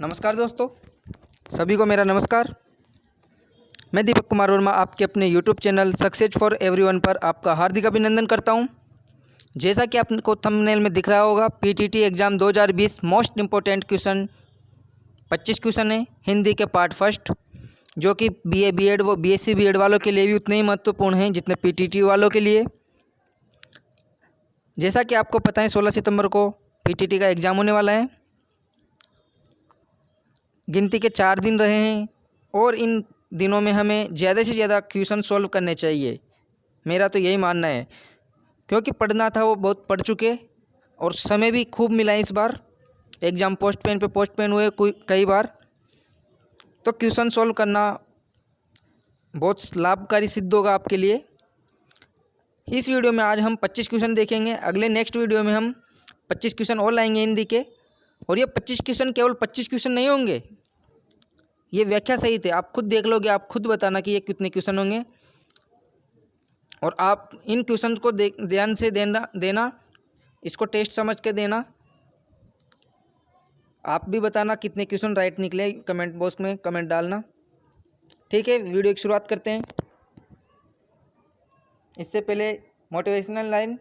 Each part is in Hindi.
नमस्कार दोस्तों, सभी को मेरा नमस्कार। मैं दीपक कुमार वर्मा आपके अपने YouTube channel success for everyone पर आपका हार्दिक अभिनंदन करता हूं। जैसा कि आपको थंबनेल में दिख रहा होगा, PTT exam 2020 most important question 25 question है हिंदी के पार्ट फर्स्ट, जो कि BA BEd व BSc BEd वालों के लिए भी उतने ही महत्वपूर्ण हैं जितने PTT वालों के लिए। जैसा कि आपको पता है 16 सितंबर को PTT का एग्ज़ाम होने वाला है। गिनती के 4 दिन रहे हैं और इन दिनों में हमें ज़्यादा से ज़्यादा क्वेश्चन सॉल्व करने चाहिए। मेरा तो यही मानना है, क्योंकि पढ़ना था वो बहुत पढ़ चुके और समय भी खूब मिला इस बार। एग्ज़ाम पोस्टपोन हुए कई बार, तो क्वेश्चन सॉल्व करना बहुत लाभकारी सिद्ध होगा आपके लिए। इस वीडियो में आज हम 25 क्वेश्चन देखेंगे। अगले नेक्स्ट वीडियो में हम 25 क्वेश्चन और लाएंगे हिंदी के। और ये 25 क्वेश्चन केवल 25 क्वेश्चन नहीं होंगे, ये व्याख्या सही थे। आप खुद देख लोगे, आप खुद बताना कि ये कितने क्वेश्चन होंगे और आप इन क्वेश्चन को ध्यान से देना, इसको टेस्ट समझ के देना। आप भी बताना कितने क्वेश्चन राइट निकले, कमेंट बॉक्स में कमेंट डालना। ठीक है, वीडियो की शुरुआत करते हैं। इससे पहले मोटिवेशनल लाइन।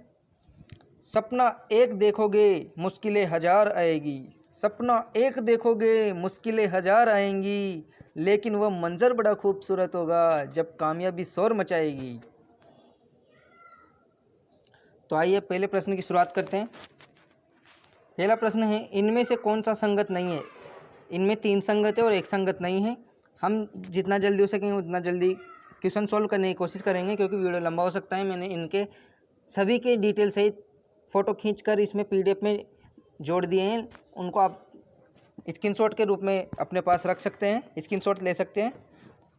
सपना एक देखोगे मुश्किलें हजार आएगी, सपना एक देखोगे मुश्किलें हजार आएंगी, लेकिन वह मंजर बड़ा खूबसूरत होगा जब कामयाबी शोर मचाएगी। तो आइए पहले प्रश्न की शुरुआत करते हैं। पहला प्रश्न है, इनमें से कौन सा संगत नहीं है? इनमें 3 संगत है और 1 संगत नहीं है। हम जितना जल्दी हो सकेंगे उतना जल्दी क्वेश्चन सॉल्व करने की कोशिश करेंगे, क्योंकि वीडियो लंबा हो सकता है। मैंने इनके सभी के डिटेल सहित फ़ोटो खींचकर इसमें PDF में जोड़ दिए हैं। उनको आप स्क्रीनशॉट के रूप में अपने पास रख सकते हैं, स्क्रीनशॉट ले सकते हैं।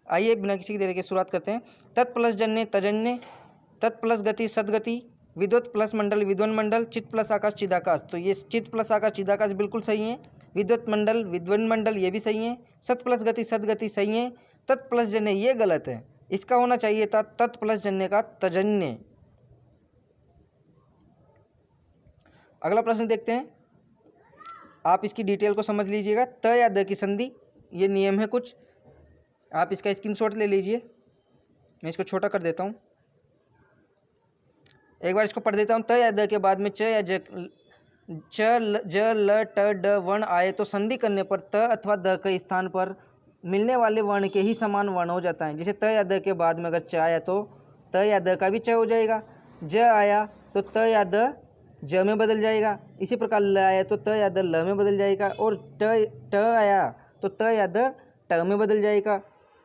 आइए बिना किसी देरी के शुरुआत करते हैं। तत् प्लस जन्य तजन्य, तत् प्लस गति सदगति, विद्युत प्लस मंडल विद्वन मंडल, चित्त प्लस आकाश चिदाकाश। तो ये चित्त प्लस आकाश चिदाकाश बिल्कुल सही है। विद्युत मंडल विद्वन मंडल ये भी सही है। सत प्लस गति सदगति सही है। तत् प्लस जन्य ये गलत है, इसका होना चाहिए था तत् प्लस जन्य का तजन्य। अगला प्रश्न देखते हैं। आप इसकी डिटेल को समझ लीजिएगा। त या द की संधि, ये नियम है कुछ, आप इसका स्क्रीनशॉट ले लीजिए। मैं इसको छोटा कर देता हूँ, एक बार इसको पढ़ देता हूँ। त या द के बाद में च या ज ज ल ट ड वर्ण आए तो संधि करने पर त अथवा द के स्थान पर मिलने वाले वर्ण के ही समान वर्ण हो जाता है। जैसे त या द के बाद में अगर च आया तो त या द का भी च हो जाएगा। ज आया तो त या द ज में बदल जाएगा। इसी प्रकार ल आया तो त या द ल में बदल जाएगा। और ट आया तो त या द ट में बदल जाएगा।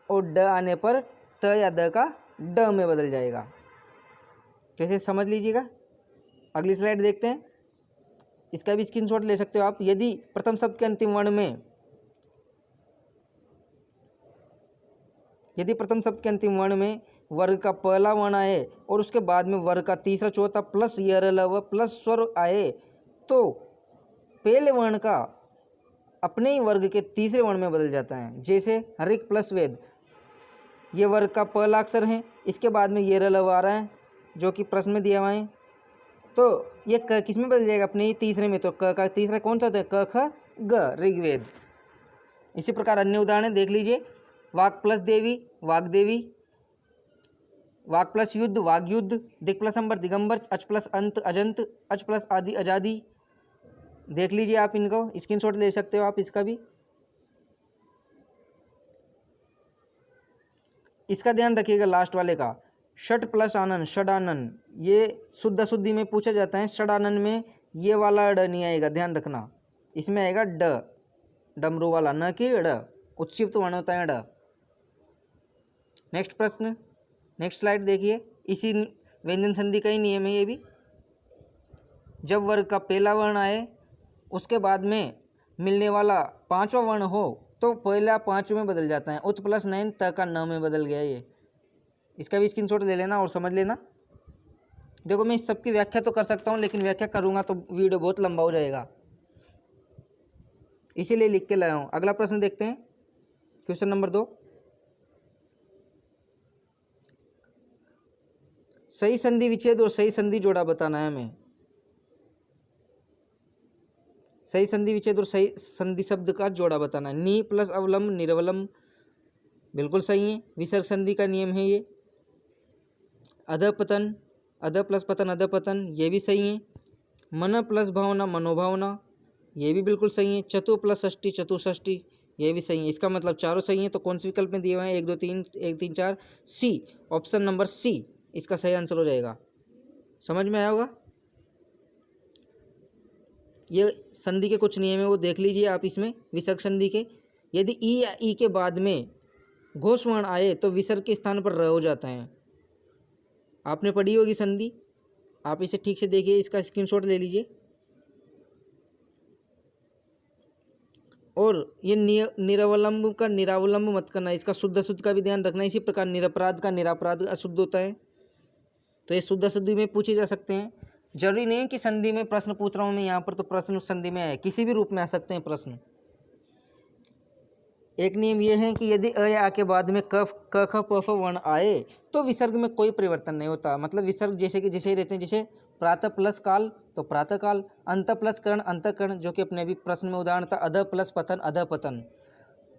और ड आने पर त या द का ड में बदल जाएगा। कैसे समझ लीजिएगा। अगली स्लाइड देखते हैं। इसका भी स्क्रीनशॉट ले सकते हो आप। यदि प्रथम शब्द के अंतिम वर्ण में वर्ग का पहला वर्ण आए और उसके बाद में वर्ग का तीसरा चौथा प्लस य व प्लस स्वर आए, तो पहले वर्ण का अपने ही वर्ग के तीसरे वर्ण में बदल जाता है। जैसे ऋक प्लस वेद, ये वर्ग का पहला अक्षर है, इसके बाद में य ल आ रहा है जो कि प्रश्न में दिया हुआ है, तो ये क किस में बदल जाएगा? अपने ही तीसरे में। तो क का तीसरा कौन सा होता है? क ख ग, ऋग्वेद। इसी प्रकार अन्य उदाहरण देख लीजिए। वाक प्लस देवी वाग्देवी, वाक प्लस युद्ध वाग्युद्ध, दिक प्लस अंबर दिगंबर, अच प्लस अंत अजंत, अच प्लस आदि अजादि। देख लीजिए आप, इनको स्क्रीनशॉट ले सकते हो आप इसका भी। इसका ध्यान रखिएगा लास्ट वाले का, षट प्लस आनन षडानन, ये शुद्ध शुद्धि में पूछा जाता है। षडानन में ये वाला ड नहीं आएगा, ध्यान रखना। इसमें आएगा ड, डमरू वाला, न कि ड। उच्चिप्त वर्ण होता है ड। नेक्स्ट प्रश्न, नेक्स्ट स्लाइड देखिए। इसी व्यंजन संधि का ही नियम है ये भी। जब वर्ग का पहला वर्ण आए उसके बाद में मिलने वाला पांचवा वर्ण हो तो पहला 5 में बदल जाता है। उत प्लस नैन त का न में बदल गया ये। इसका भी स्क्रीनशॉट ले लेना और समझ लेना। देखो मैं इस सबकी व्याख्या तो कर सकता हूँ, लेकिन व्याख्या करूँगा तो वीडियो बहुत लंबा हो जाएगा, इसीलिए लिख के लाया हूँ। अगला प्रश्न देखते हैं, क्वेश्चन नंबर 2। सही संधि विच्छेद और सही संधि जोड़ा बताना है हमें। सही संधि विच्छेद और सही संधि शब्द का जोड़ा बताना। नी प्लस अवलंब निरवलंब बिल्कुल सही है, विसर्ग संधि का नियम है ये। अधपतन, अध प्लस पतन अधपतन, ये भी सही है। मन प्लस भावना मनोभावना, ये भी बिल्कुल सही है। चतु प्लस षष्ठी चतुष्षष्ठी, ये भी सही है। इसका मतलब चारों सही है। तो कौन से विकल्प में दिए हुए हैं? 1 2 3 1 3 4 सी, ऑप्शन नंबर सी इसका सही आंसर हो जाएगा। समझ में आया होगा? ये संधि के कुछ नियम है, वो देख लीजिए आप इसमें विसर्ग संधि के। यदि ई या ई के बाद में घोष वर्ण आए तो विसर्ग के स्थान पर र हो जाता है। आपने पढ़ी होगी संधि, आप इसे ठीक से देखिए, इसका स्क्रीनशॉट ले लीजिए। और ये निरवलंब का निरावलंब मत करना, इसका शुद्ध अशुद्ध का भी ध्यान रखना। इसी प्रकार निरपराध का निरापराध अशुद्ध होता है, तो ये शुद्ध अशुद्धि में पूछे जा सकते हैं। जरूरी नहीं है कि संधि में प्रश्न पूछ रहा हूँ मैं यहाँ पर तो प्रश्न उस संधि में है, किसी भी रूप में आ सकते हैं प्रश्न। एक नियम यह है कि यदि अ या आ के बाद में क ख प फ वर्ण आए तो विसर्ग में कोई परिवर्तन नहीं होता। मतलब विसर्ग जैसे कि जैसे ही रहते हैं, जैसे प्रातः प्लस काल तो प्रातः काल, अंत प्लस कर्ण अंतःकरण, जो कि अपने अभी प्रश्न में उदाहरण था। अध प्लस पतन अध पतन।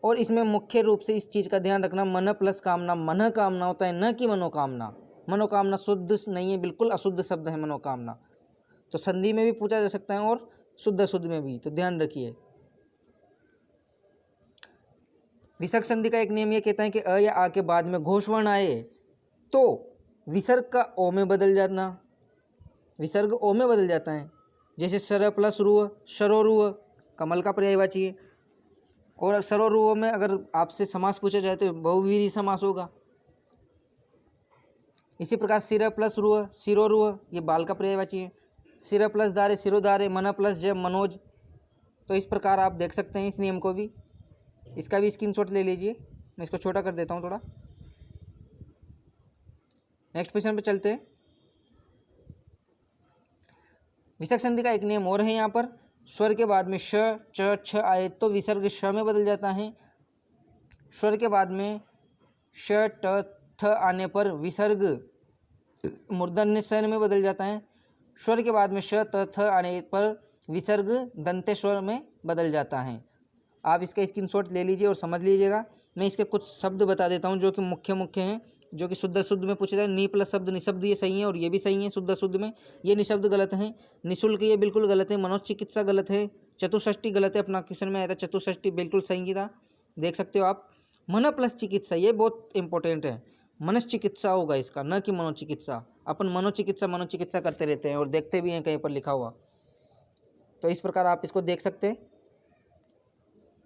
और इसमें मुख्य रूप से इस चीज़ का ध्यान रखना, मन प्लस कामना मन कामना होता है, न कि मनोकामना। मनोकामना शुद्ध नहीं है, बिल्कुल अशुद्ध शब्द है मनोकामना। तो संधि में भी पूछा जा सकता है और शुद्ध अशुद्ध में भी, तो ध्यान रखिए। विसर्ग संधि का एक नियम ये कहता है कि अ या आ के बाद में घोष वर्ण आए तो विसर्ग का ओ में बदल जाना, विसर्ग ओ में बदल जाता है। जैसे सर प्लस रुव शरोरुव, कमल का पर्यायवाची है। और सरोरुव में अगर आपसे समास पूछा जाए तो बहुव्रीहि समास होगा। इसी प्रकार सिर प्लस रुव सिरोरुव, ये बाल का पर्यायवाची है। सिर प्लस दारे सिरोदारे, मन प्लस जय मनोज। तो इस प्रकार आप देख सकते हैं इस नियम को भी। इसका भी स्क्रीनशॉट ले लीजिए, मैं इसको छोटा कर देता हूँ थोड़ा। नेक्स्ट क्वेश्चन पे चलते हैं। विसर्ग संधि का एक नियम और है यहाँ पर, स्वर के बाद में श च छ आए तो विसर्ग श में बदल जाता है। स्वर के बाद में श ट थ आने पर विसर्ग मूर्धन्य स में बदल जाता है। स्वर के बाद में श त थ आने पर विसर्ग दंत्य स्वर में बदल जाता है। आप इसका स्क्रीनशॉट ले लीजिए और समझ लीजिएगा। मैं इसके कुछ शब्द बता देता हूँ जो कि मुख्य हैं, जो कि शुद्ध शुद्ध में पूछे जाए। नी प्लस शब्द निशब्द, ये सही है और ये भी सही है शुद्ध शुद्ध में। ये निशब्द गलत है। निःशुल्क ये बिल्कुल गलत है। मनोचिकित्सा गलत है। चतुष्षष्टि गलत है, अपना क्वेश्चन में आया था चतुष्षष्टि बिल्कुल सही था, देख सकते हो आप। मन प्लस चिकित्सा, ये बहुत इंपॉर्टेंट है। मनश्चिकित्सा होगा इसका, न कि मनोचिकित्सा। अपन मनोचिकित्सा करते रहते हैं और देखते भी हैं कहीं पर लिखा हुआ, तो इस प्रकार आप इसको देख सकते हैं।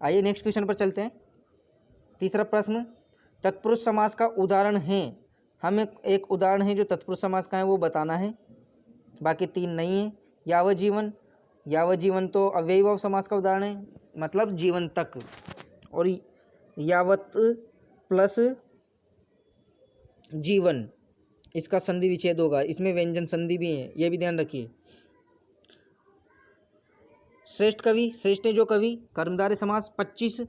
आइए नेक्स्ट क्वेश्चन पर चलते हैं। तीसरा प्रश्न, तत्पुरुष समास का उदाहरण है। हमें एक उदाहरण है जो तत्पुरुष समास का है वो बताना है, बाकी 3 नहीं है। यावजीवन, यावजीवन तो अव्ययीभाव समास का उदाहरण है, मतलब जीवन तक। और यावत प्लस जीवन, इसका संधि विच्छेद होगा। इसमें व्यंजन संधि भी है, ये भी ध्यान रखिए। श्रेष्ठ कवि, श्रेष्ठ जो कवि, कर्मधारय समास 25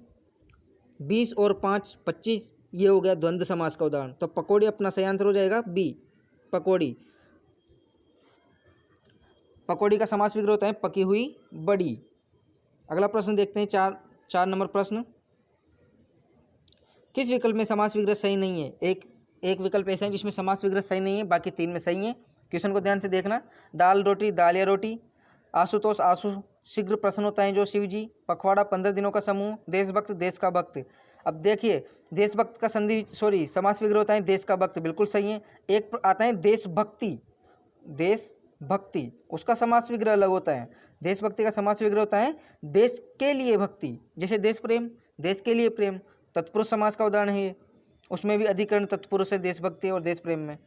20 और 5 25, ये हो गया द्वंद्व समास का उदाहरण। तो पकौड़ी अपना सही आंसर हो जाएगा बी, पकौड़ी। पकौड़ी का समास विग्रह होता है पकी हुई बड़ी। अगला प्रश्न देखते हैं, 4 नंबर प्रश्न। किस विकल्प में समास विग्रह सही नहीं है? एक विकल्प ऐसा है जिसमें समास विग्रह सही नहीं है, बाकी 3 में सही है। क्वेश्चन को ध्यान से देखना। दाल रोटी, दाल या रोटी। आशुतोष, आशु शीघ्र प्रसन्न होता है जो शिव जी। पखवाड़ा 15 दिनों का समूह। देशभक्त, देश का भक्त। अब देखिए, देशभक्त का समास विग्रह होता है देश का भक्त, बिल्कुल सही है। एक आता है देशभक्ति, देशभक्ति, उसका समास विग्रह अलग होता है। देशभक्ति का समास विग्रह होता है देश के लिए भक्ति, जैसे देश प्रेम, देश के लिए प्रेम। तत्पुरुष समास का उदाहरण है ये, उसमें भी अधिकरण तत्पुरुष है देशभक्ति और देश प्रेम में।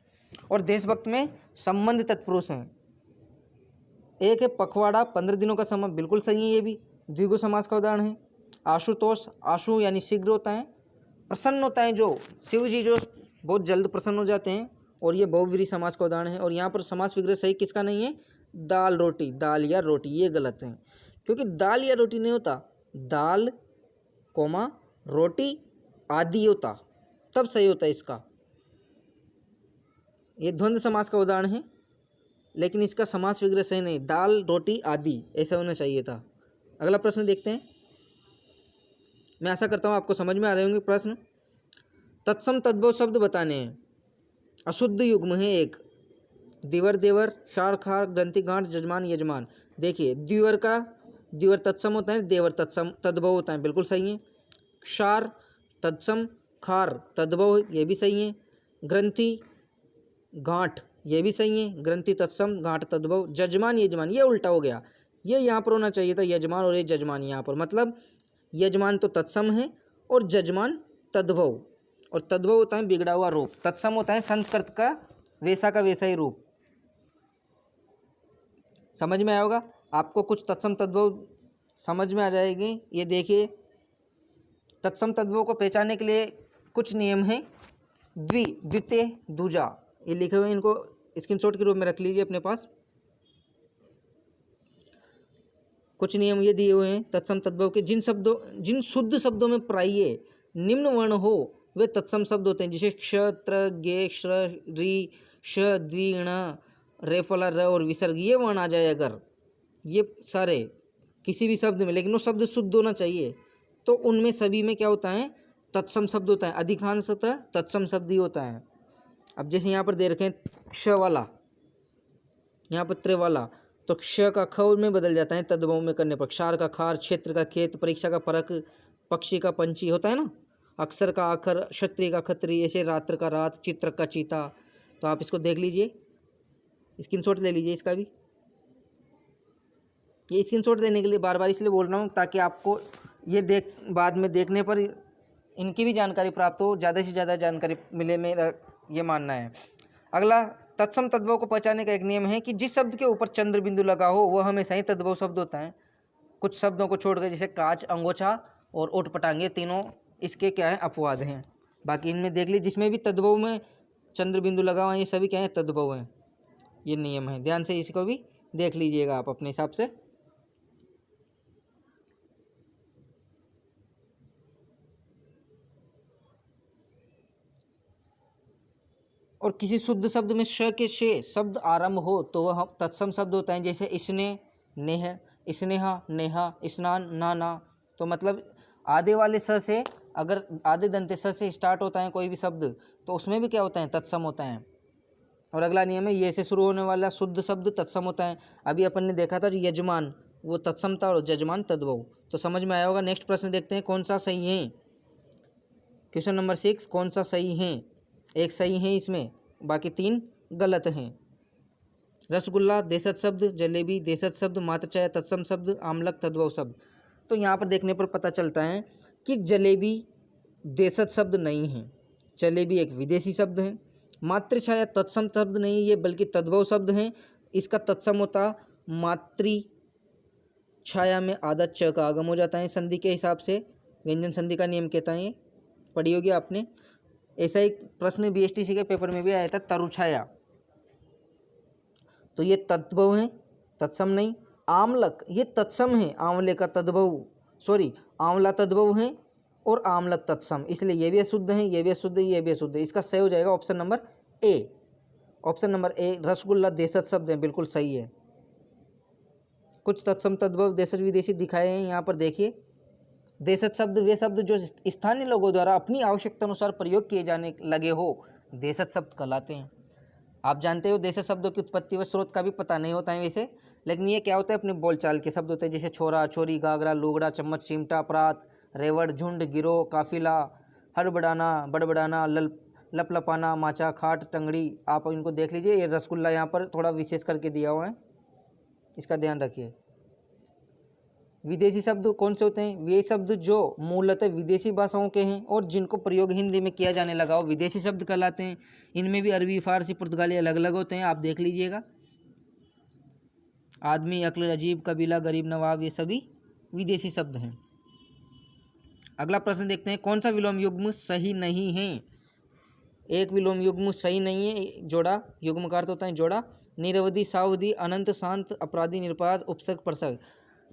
और देशभक्त में संबंध तत्पुरुष हैं। एक है पखवाड़ा 15 दिनों का समय, बिल्कुल सही है, ये भी द्विगु समास का उदाहरण है। आशुतोष, आशु यानी शीघ्र होता है, प्रसन्न होता है जो शिव जी, जो बहुत जल्द प्रसन्न हो जाते हैं, और ये बहुव्रीहि समास का उदाहरण है। और यहाँ पर समास विग्रह सही किसका नहीं है? दाल रोटी, दाल या रोटी, ये गलत है, क्योंकि दाल या रोटी नहीं होता, दाल कोमा रोटी आदि होता, तब सही होता है इसका। ये द्वंद्व समास का उदाहरण है, लेकिन इसका समास विग्रह सही नहीं, दाल रोटी आदि ऐसा होना चाहिए था। अगला प्रश्न देखते हैं। मैं आशा करता हूँ आपको समझ में आ रहे होंगे प्रश्न। तत्सम तद्भव शब्द बताने हैं। अशुद्ध युग्म है एक, दिवर देवर, क्षार खार, ग्रंथि गांठ, जजमान यजमान। देखिए दिवर तत्सम होता है, देवर तत्सम तद्भव होता है, बिल्कुल सही है। क्षार तत्सम, खार तद्भव, ये भी सही है। ग्रंथि गांठ ये भी सही है, ग्रंथि तत्सम गांठ तद्भव। जजमान यजमान ये उल्टा हो गया, ये यहाँ पर होना चाहिए था यजमान और ये जजमान यहाँ पर, मतलब यजमान तो तत्सम है और जजमान तद्भव, और तद्भव होता है बिगड़ा हुआ रूप, तत्सम होता है संस्कृत का वैसा ही रूप। समझ में आया होगा आपको, कुछ तत्सम तद्भव समझ में आ जाएगी। ये देखिए तत्सम तद्भव को पहचानने के लिए कुछ नियम हैं। द्वितीय दूजा ये लिखे हुए हैं, इनको स्क्रीनशॉट के रूप में रख लीजिए अपने पास। कुछ नियम ये दिए हुए हैं तत्सम तद्भव के। जिन शुद्ध शब्दों में प्रायः निम्न वर्ण हो वे तत्सम शब्द होते हैं, जैसे क्ष, त्र, गे, श्र, री, श, द्वि, ण, रेफला, र और विसर्ग, ये वर्ण आ जाए अगर ये सारे किसी भी शब्द में, लेकिन वो शब्द शुद्ध होना चाहिए, तो उनमें सभी में क्या होता है तत्सम शब्द होता है, अधिकांशतः तत्सम शब्द ही होता है। अब जैसे यहाँ पर दे रखे हैं क्ष वाला, यहाँ पर त्रे वाला, तो क्ष का ख में बदल जाता है तद्भव में करने पर। क्षार का खार, क्षेत्र का खेत, परीक्षा का परक, पक्षी का पंछी होता है ना, अक्षर का अक्षर, क्षत्रिय का क्षत्रिय, ऐसे रात्र का रात, चित्र का चीता। तो आप इसको देख लीजिए, स्क्रीनशॉट ले लीजिए इसका भी। ये स्क्रीनशॉट देने के लिए बार बार इसलिए बोल रहा हूँ ताकि आपको ये बाद में देखने पर इनकी भी जानकारी प्राप्त हो, ज़्यादा से ज़्यादा जानकारी मिले, मेरा ये मानना है। अगला तत्सम तद्भव को पहचानने का एक नियम है कि जिस शब्द के ऊपर चंद्र बिंदु लगा हो वह हमेशा ही तद्भव शब्द होता है। कुछ शब्दों को छोड़कर जैसे काच, अंगोछा और ओट पटांगे, तीनों इसके क्या है अपवाद हैं। बाकी इनमें देख लीजिए जिसमें भी तद्भव में चंद्र बिंदु लगा हुआ है ये सभी क्या है तद्भव हैं। ये नियम है, ध्यान से इसको भी देख लीजिएगा आप अपने हिसाब से। और किसी शुद्ध शब्द में श के शे शब्द आरंभ हो तो वह तत्सम शब्द होता है, जैसे स्नेह, नेह, स्नेहा, नेहा, स्नान, नाना। तो मतलब आधे वाले स से, अगर आधे दंते स से स्टार्ट होता है कोई भी शब्द तो उसमें भी क्या होता है तत्सम होता है। और अगला नियम है ये से शुरू होने वाला शुद्ध शब्द तत्सम होता है। अभी अपन ने देखा था यजमान वो तत्सम था और जजमान तद्भव, तो समझ में आया होगा। नेक्स्ट प्रश्न देखते हैं कौन सा सही है। क्वेश्चन नंबर 6, कौन सा सही है? एक सही है इसमें, बाकी 3 गलत हैं। रसगुल्ला देशज शब्द, जलेबी देशज शब्द, मात्र चाय तत्सम शब्द, आमलक तद्भव शब्द। तो यहाँ पर देखने पर पता चलता है कि जलेबी देशज शब्द नहीं है, जलेबी एक विदेशी शब्द है। मातृ छाया तत्सम शब्द नहीं ये बल्कि तद्भव शब्द है। इसका तत्सम होता मातृ छाया में आधा च का आगम हो जाता है संधि के हिसाब से, व्यंजन संधि का नियम कहता है, पढ़ी होगी आपने। ऐसा एक प्रश्न बीएसटीसी के पेपर में भी आया था, तरुछाया, तो ये तद्भव है, तत्सम नहीं। आमलक ये तत्सम है, आंवले का तद्भव, सॉरी आंवला तद्भव है और आमलक तत्सम, इसलिए ये भी अशुद्ध है, ये भी अशुद्ध है, ये भी अशुद्ध है। इसका सही हो जाएगा ऑप्शन नंबर ए। ऑप्शन नंबर ए रसगुल्ला देशज शब्द है, बिल्कुल सही है। कुछ तत्सम तद्भव देशज विदेशी दिखाए हैं यहाँ पर देखिए। देशज शब्द वे शब्द जो स्थानीय लोगों द्वारा अपनी आवश्यकता अनुसार प्रयोग किए जाने लगे हो, देशज शब्द कहलाते हैं। आप जानते हो देशज शब्दों की उत्पत्ति व स्रोत का भी पता नहीं होता है वैसे, लेकिन ये क्या होता है अपने बोलचाल के शब्द होते हैं, जैसे छोरा, छोरी, गागरा, लुगड़ा, चम्मच, चिमटा, प्रात, रेवड़, झुंड, गिरोह, काफिला, हड़बड़ाना, बड़बड़ाना, लपलपाना, माचा, खाट, टंगड़ी। आप इनको देख लीजिए। ये रसगुल्ला यहाँ पर थोड़ा विशेष करके दिया हुआ है, इसका ध्यान रखिए। विदेशी शब्द कौन से होते हैं? वे शब्द जो मूलतः विदेशी भाषाओं के हैं और जिनको प्रयोग हिंदी में किया जाने लगा हो विदेशी शब्द कहलाते हैं। इनमें भी अरबी, फारसी, पुर्तगाली अलग अलग होते हैं, आप देख लीजिएगा। आदमी, अक्ल, अजीब, कबीला, गरीब, नवाब, ये सभी विदेशी शब्द हैं। अगला प्रश्न देखते हैं, कौन सा विलोम युग्म सही नहीं है? एक विलोम युग्म सही नहीं है, जोड़ा, युग्म का अर्थ होता है जोड़ा। निरवधि, सावधि, अनंत, शांत, अपराधी, निरपराध, उपसर्ग, प्रसर्ग।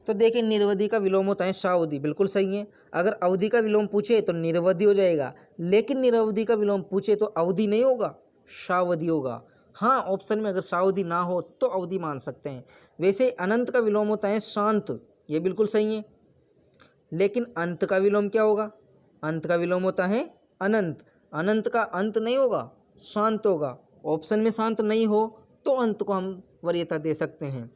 तो देखिए निरवधि का विलोम होता है सावधि, बिल्कुल सही है। अगर अवधि का विलोम पूछे तो निरवधि हो जाएगा, लेकिन निरवधि का विलोम पूछे तो अवधि नहीं होगा, सावधि होगा। हाँ, ऑप्शन में अगर सावधि ना हो तो अवधि मान सकते हैं। वैसे अनंत का विलोम होता है शांत, ये बिल्कुल सही है। लेकिन अंत का विलोम क्या होगा? अंत का विलोम होता है अनंत। अनंत का अंत नहीं होगा, शांत होगा। ऑप्शन में शांत नहीं हो तो अंत को हम वरीयता दे सकते हैं।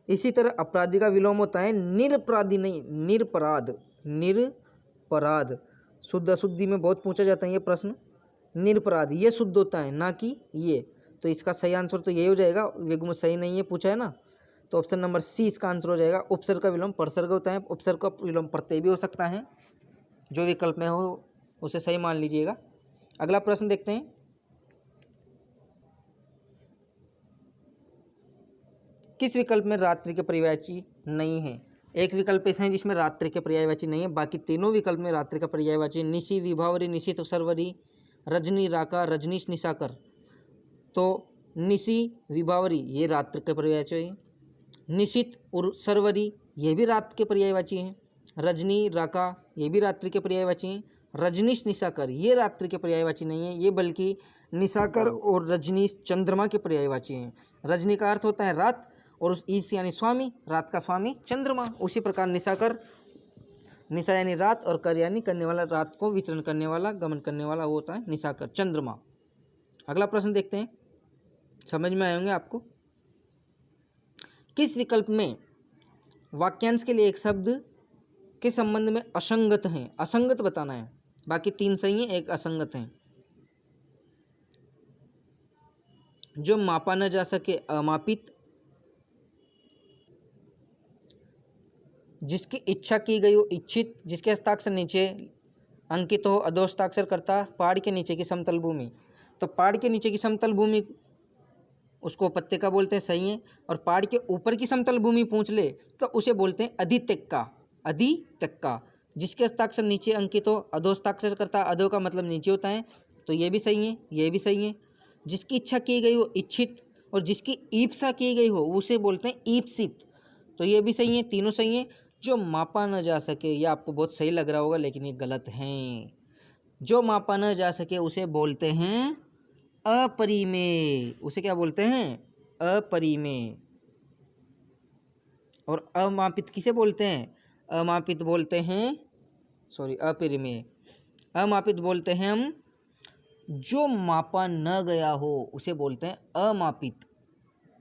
इसी तरह अपराधी का विलोम होता है निरपराधी, नहीं निरपराध। निरपराध शुद्ध अशुद्धि में बहुत पूछा जाता है ये प्रश्न। निरपराध ये शुद्ध होता है, ना कि ये। तो इसका सही आंसर तो यही हो जाएगा। विगम सही नहीं है पूछा है ना, तो ऑप्शन नंबर सी इसका आंसर हो जाएगा। उपसर्ग का विलोम परसर्ग होता है, उपसर्ग का विलोम प्रत्यय भी हो सकता है। जो विकल्प में हो उसे सही मान लीजिएगा। अगला प्रश्न देखते हैं। किस विकल्प में रात्रि के पर्यायवाची नहीं है? एक विकल्प ऐसा है जिसमें रात्रि के पर्यायवाची नहीं है, बाकी तीनों विकल्प में रात्रि का पर्यायवाची। निशि, विभावरी, निशित, सरवरी, रजनी, राका, रजनीश, निशाकर। तो निशि, विभावरी ये रात्रि के पर्यायवाची है। निशित और सरवरी ये भी रात के पर्यायवाची हैं। रजनी, राका ये भी रात्रि के पर्यायवाची हैं। रजनीश, निशाकर ये रात्रि के पर्यायवाची नहीं है, ये बल्कि निशाकर और रजनीश चंद्रमा के पर्यायवाची हैं। रजनी का अर्थ होता है रात, और ईश यानी स्वामी, रात का स्वामी चंद्रमा। उसी प्रकार निशाकर, निशा यानी रात, और कर यानी करने वाला, रात को विचरण करने वाला, गमन करने वाला, वो होता है निशाकर, चंद्रमा। अगला प्रश्न देखते हैं, समझ में आएंगे आपको। किस विकल्प में वाक्यांश के लिए एक शब्द के संबंध में असंगत है? असंगत बताना है, बाकी तीन सही है, एक असंगत है। जो मापा न जा सके अमापित, जिसकी इच्छा की गई हो इच्छित, जिसके हस्ताक्षर नीचे अंकित हो अधो हस्ताक्षर करता, पहाड़ के नीचे की समतल भूमि। तो पहाड़ के नीचे की समतल भूमि उसको उपत्यका बोलते हैं, सही है। और पहाड़ के ऊपर की समतल भूमि पूछ ले तो उसे बोलते हैं अधित्यक्का। अधित्यक्का जिसके हस्ताक्षर नीचे अंकित हो अधो हस्ताक्षर करता, अधो का मतलब नीचे होता है, तो ये भी सही है, ये भी सही है। जिसकी इच्छा की गई हो इच्छित, और जिसकी ईप्सा की गई हो उसे बोलते हैं ईप्सित, तो ये भी सही है, तीनों सही है। जो मापा न जा सके, यह आपको बहुत सही लग रहा होगा लेकिन ये गलत है। जो मापा न जा सके उसे बोलते हैं अपरिमेय। उसे क्या बोलते हैं? अपरिमेय। और अमापित किसे बोलते हैं? अमापित बोलते हैं, सॉरी अपरिमेय। अमापित बोलते हैं हम जो मापा न गया हो उसे बोलते हैं अमापित।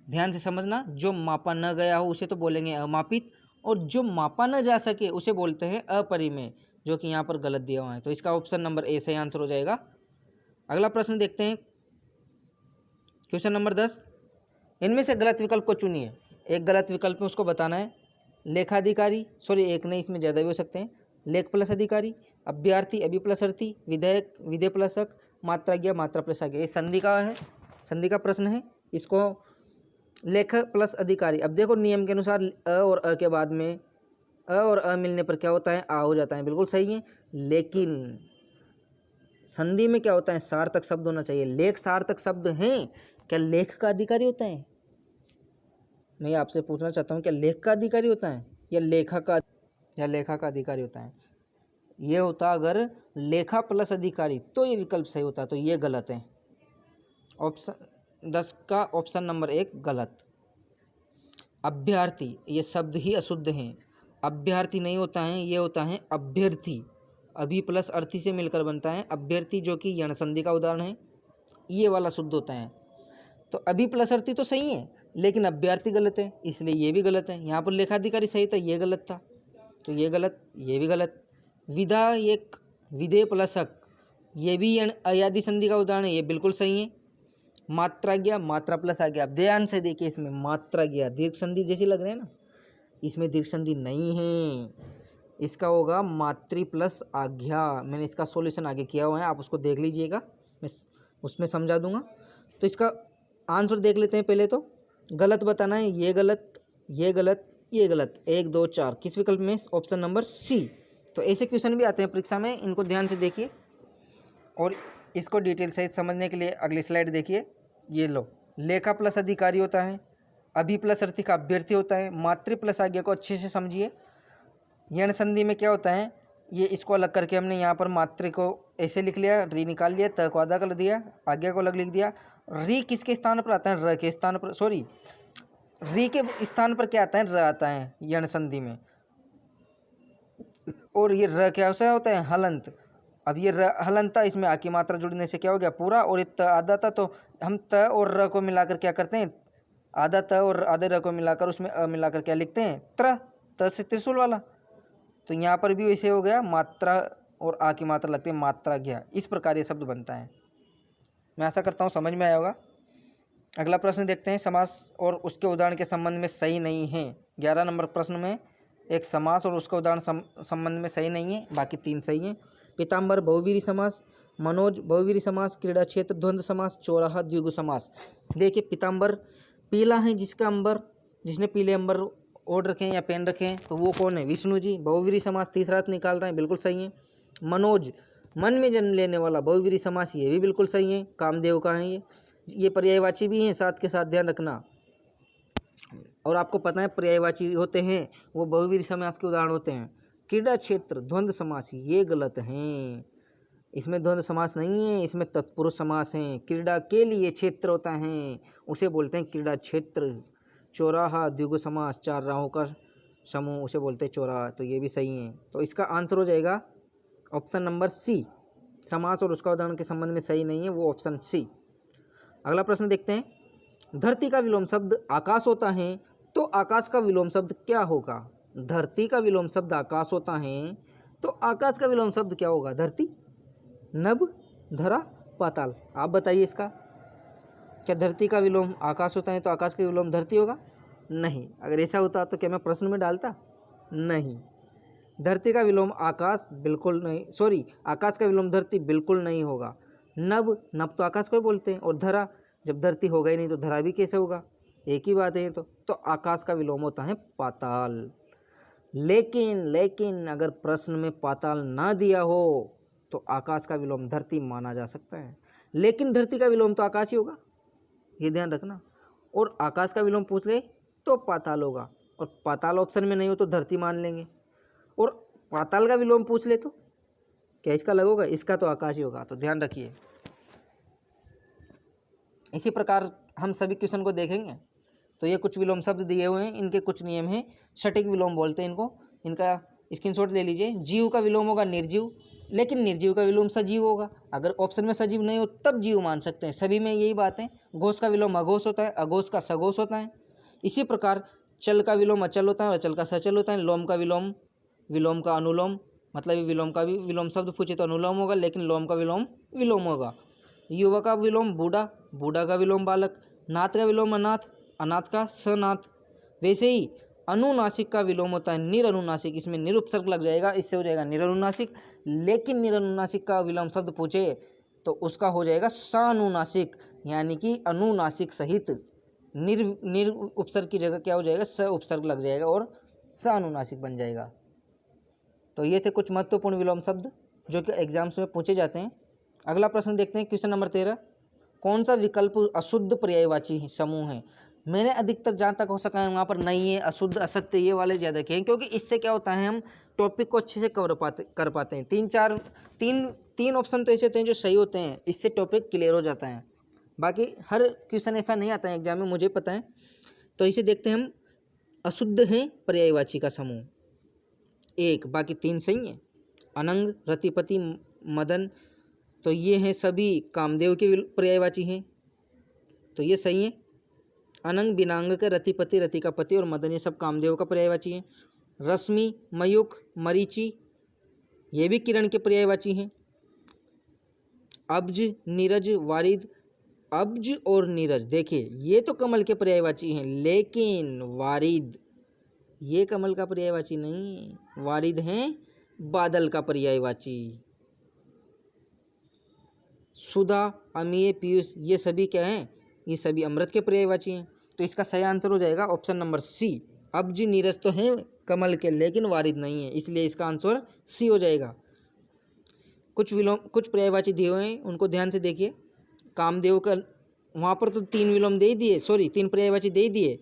ध्यान से समझना, जो मापा न गया हो उसे तो बोलेंगे अमापित, और जो मापा न जा सके उसे बोलते हैं अपरिमेय, जो कि यहाँ पर गलत दिया हुआ है। तो इसका ऑप्शन नंबर ए सही आंसर हो जाएगा। अगला प्रश्न देखते हैं, क्वेश्चन नंबर 10। इनमें से गलत विकल्प को चुनिए। एक गलत विकल्प में उसको बताना है। लेखाधिकारी, सॉरी एक नहीं, इसमें ज़्यादा भी हो सकते हैं। लेख प्लस अधिकारी, अभ्यर्थी, अभि प्लस अर्थी, विधेयक, विधेय प्लस हक, मात्राज्ञा, मात्रा प्लस आज्ञा। ये संधि का है, संधि का प्रश्न है। इसको लेख प्लस अधिकारी, अब देखो नियम के अनुसार अ और अ के बाद में अ और अ मिलने पर क्या होता है? आ हो जाता है, बिल्कुल सही है। लेकिन संधि में क्या होता है? सार्थक शब्द होना चाहिए। लेख सार्थक शब्द हैं? क्या लेख का अधिकारी होता है? मैं आपसे पूछना चाहता हूँ, क्या लेख का अधिकारी होता है या लेखा का अधिकारी होता है? ये होता अगर लेखा प्लस अधिकारी तो ये विकल्प सही होता, तो ये गलत है। ऑप्शन 10 का ऑप्शन नंबर 1 गलत। अभ्यर्थी ये शब्द ही अशुद्ध हैं। अभ्यर्थी नहीं होता है, ये होता है अभ्यर्थी। अभि प्लस अर्थी से मिलकर बनता है अभ्यर्थी, जो कि यण संधि का उदाहरण है। ये वाला शुद्ध होता है। तो अभि प्लस अर्थी तो सही है, लेकिन अभ्यर्थी गलत है, इसलिए ये भी गलत है। यहाँ पर लेखाधिकारी सही था, ये गलत था, तो ये गलत, ये भी गलत। विधायक, विधेय प्लस हक, ये भी अयादि संधि का उदाहरण है, ये बिल्कुल सही है। मात्राज्ञा, मात्रा प्लस आ गया। ध्यान से देखिए, इसमें मात्राज्ञा दीर्घ संधि जैसी लग रहे हैं ना, इसमें दीर्घ संधि नहीं है। इसका होगा मातृ प्लस आज्ञा। मैंने इसका सॉल्यूशन आगे किया हुआ है, आप उसको देख लीजिएगा, मैं उसमें समझा दूंगा। तो इसका आंसर देख लेते हैं। पहले तो गलत बताना है, ये गलत, ये गलत, ये गलत। 1 2 4 किस विकल्प में? Option number C. तो ऐसे क्वेश्चन भी आते हैं परीक्षा में, इनको ध्यान से देखिए और इसको डिटेल सहित समझने के लिए अगली स्लाइड देखिए। ये लो, लेखा प्लस अधिकारी होता है, अभि प्लस अर्थी का अभ्यर्थी होता है, मातृ प्लस आज्ञा को अच्छे से समझिए। यण संधि में क्या होता है? ये इसको अलग करके हमने यहाँ पर मातृ को ऐसे लिख लिया, री निकाल लिया, त को आधा कर दिया, आज्ञा को अलग लिख दिया। री किसके स्थान पर आता है? र के स्थान पर, सॉरी री के स्थान पर क्या आता है, र आता है यण संधि में, और ये र क्या होता है, हलंत। अब ये र हलंता, इसमें आ की मात्रा जुड़ने से क्या हो गया पूरा, और ये त आधा था, तो हम त और र को मिलाकर क्या करते हैं, आधा त और आधे र को मिलाकर उसमें अ मिलाकर क्या लिखते हैं, त्र, त से त्रिशूल वाला। तो यहाँ पर भी वैसे हो गया, मात्रा और आ की मात्रा लगती है, मात्रा गया। इस प्रकार ये शब्द बनता है। मैं आशा करता हूँ समझ में आया होगा। अगला प्रश्न देखते हैं, समास और उसके उदाहरण के संबंध में सही नहीं है। 11 नंबर प्रश्न में एक समास और उसका उदाहरण संबंध में सही नहीं है, बाकी 3 सही हैं। पीताम्बर बहुवीरी समास, मनोज बहुवीरी समास, क्रीड़ा क्षेत्र द्वंद्व समास, चौराहा द्विगु समास। देखिए पीताम्बर पीला है, जिसका अंबर, जिसने पीले अंबर ओढ़ रखे हैं या पहन रखे हैं, तो वो कौन है, विष्णु जी। बहुवीरी समास तीसरा अर्थ निकाल रहे हैं, बिल्कुल सही है। मनोज मन में जन्म लेने वाला, बहुवीरी समास, ये भी बिल्कुल सही है, कामदेव का है ये पर्यायवाची भी हैं, साथ के साथ ध्यान रखना। और आपको पता है पर्यायवाची होते हैं वो बहुवीरी समास के उदाहरण होते हैं। क्रीड़ा क्षेत्र द्वंद्व समास, ये गलत हैं, इसमें द्वंद्व समास नहीं है, इसमें तत्पुरुष समास है। क्रीड़ा के लिए क्षेत्र होता है, उसे बोलते हैं क्रीड़ा क्षेत्र। चौराहा द्विगु समास, 4 राहों का समूह, उसे बोलते हैं चौराहा, तो ये भी सही है। तो इसका आंसर हो जाएगा ऑप्शन नंबर सी। समास और उसका उदाहरण के संबंध में सही नहीं है, वो ऑप्शन सी। अगला प्रश्न देखते हैं, धरती का विलोम शब्द आकाश होता है, तो आकाश का विलोम शब्द क्या होगा। धरती का विलोम शब्द आकाश होता है, तो आकाश का विलोम शब्द क्या होगा, धरती, नभ, धरा, पाताल। आप बताइए इसका, क्या धरती का विलोम आकाश होता है तो आकाश का विलोम धरती होगा? नहीं। अगर ऐसा होता तो क्या मैं प्रश्न में डालता? नहीं। धरती का विलोम आकाश बिल्कुल नहीं, सॉरी, आकाश का विलोम धरती बिल्कुल नहीं होगा। नभ, नभ तो आकाश को बोलते हैं, और धरा, जब धरती होगा ही नहीं तो धरा भी कैसे होगा, एक ही बात है। तो आकाश का विलोम होता है पाताल। लेकिन अगर प्रश्न में पाताल ना दिया हो तो आकाश का विलोम धरती माना जा सकता है, लेकिन धरती का विलोम तो आकाश ही होगा, ये ध्यान रखना। और आकाश का विलोम पूछ ले तो पाताल होगा, और पाताल ऑप्शन में नहीं हो तो धरती मान लेंगे। और पाताल का विलोम पूछ ले तो क्या इसका अलग होगा, इसका तो आकाश ही होगा, तो ध्यान रखिए। इसी प्रकार हम सभी क्वेश्चन को देखेंगे। तो ये कुछ विलोम शब्द दिए हुए हैं, इनके कुछ नियम हैं, सटीक विलोम बोलते हैं इनको, इनका स्क्रीनशॉट ले लीजिए। जीव का विलोम होगा निर्जीव, लेकिन निर्जीव का विलोम सजीव होगा। अगर ऑप्शन में सजीव नहीं हो तब जीव मान सकते हैं, सभी में यही बात है। घोष का विलोम अघोष होता है, अघोष का सघोष होता है। इसी प्रकार चल का विलोम अचल होता है और अचल का सचल होता है। लोम का विलोम, विलोम का अनुलोम, मतलब विलोम का भी विलोम शब्द पूछे तो अनुलोम होगा, लेकिन लोम का विलोम विलोम होगा। युवा का विलोम बूढ़ा, बूढ़ा का विलोम बालक। नाथ का विलोम अनाथ, अनाथ का सनाथ। वैसे ही अनुनासिक का विलोम होता है निरनुनासिक, इसमें निरुपसर्ग लग जाएगा, इससे हो जाएगा निरनुनासिक। लेकिन निरनुनासिक का विलोम शब्द पूछे तो उसका हो जाएगा सानुनासिक, यानी कि अनुनासिक सहित निर उपसर्ग की जगह क्या हो जाएगा, स उपसर्ग लग जाएगा और सानुनासिक बन जाएगा। तो ये थे कुछ महत्वपूर्ण विलोम शब्द जो कि एग्जाम्स में पूछे जाते हैं। अगला प्रश्न देखते हैं, क्वेश्चन नंबर 13। कौन सा विकल्प अशुद्ध पर्यायवाची समूह है। मैंने अधिकतर जहाँ तक हो सका है वहाँ पर नहीं है, अशुद्ध, असत्य, ये वाले ज़्यादा किए हैं, क्योंकि इससे क्या होता है हम टॉपिक को अच्छे से कर पाते हैं। तीन ऑप्शन तो ऐसे होते हैं जो सही होते हैं, इससे टॉपिक क्लियर हो जाता है। बाकी हर क्वेश्चन ऐसा नहीं आता है एग्जाम में, मुझे पता है। तो इसे देखते हैं हम, अशुद्ध है पर्यायवाची का समूह एक, बाकी 3 सही हैं। अनंग, रतिपति, मदन, तो ये हैं सभी कामदेव के पर्यायवाची हैं, तो ये सही है। अनंग, बिनांग का, रतिपति, रति का पति और मदन, ये सब कामदेव का पर्यायवाची हैं। रश्मि, मयूख, मरीचि, ये भी किरण के पर्यायवाची हैं। अब्ज, नीरज, वारिद, अब्ज और नीरज, देखिए ये तो कमल के पर्यायवाची हैं, लेकिन वारिद ये कमल का पर्यायवाची नहीं है, वारिद हैं बादल का पर्यायवाची। सुधा, अमीय, पीयूष, ये सभी क्या हैं, ये सभी अमृत के पर्यायवाची हैं। तो इसका सही आंसर हो जाएगा ऑप्शन नंबर सी। अब्ज, नीरज तो हैं कमल के, लेकिन वारिद नहीं है, इसलिए इसका आंसर सी हो जाएगा। कुछ पर्यायवाची दिए हुए हैं, उनको ध्यान से देखिए। कामदेव का वहाँ पर तो 3 विलोम दे ही दिए, सॉरी 3 पर्यायवाची दे ही दिए,